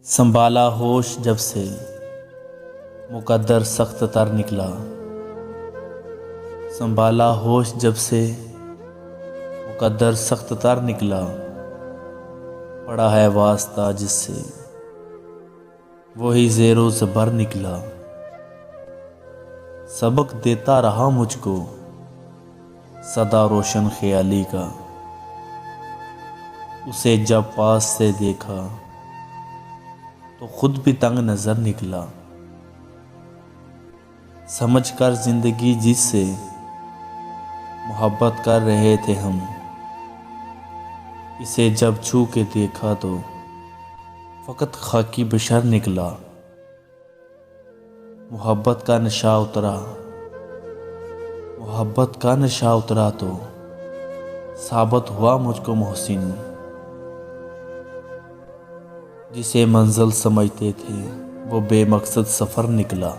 سنبھالا ہوش جب سے مقدر سخت تر نکلا، سنبھالا ہوش جب سے مقدر سخت تر نکلا، پڑا ہے واسطہ جس سے وہی زیر و زبر نکلا، سبق دیتا رہا مجھ کو سدا روشن خیالی کا، اسے جب پاس سے دیکھا تو خود بھی تنگ نظر نکلا، سمجھ کر زندگی جس سے محبت کر رہے تھے ہم، اسے جب چھو کے دیکھا تو فقط خاکی بشر نکلا، محبت کا نشہ اترا، محبت کا نشہ اترا تو ثابت ہوا مجھ کو محسن، جسے منزل سمجھتے تھے وہ بے مقصد سفر نکلا۔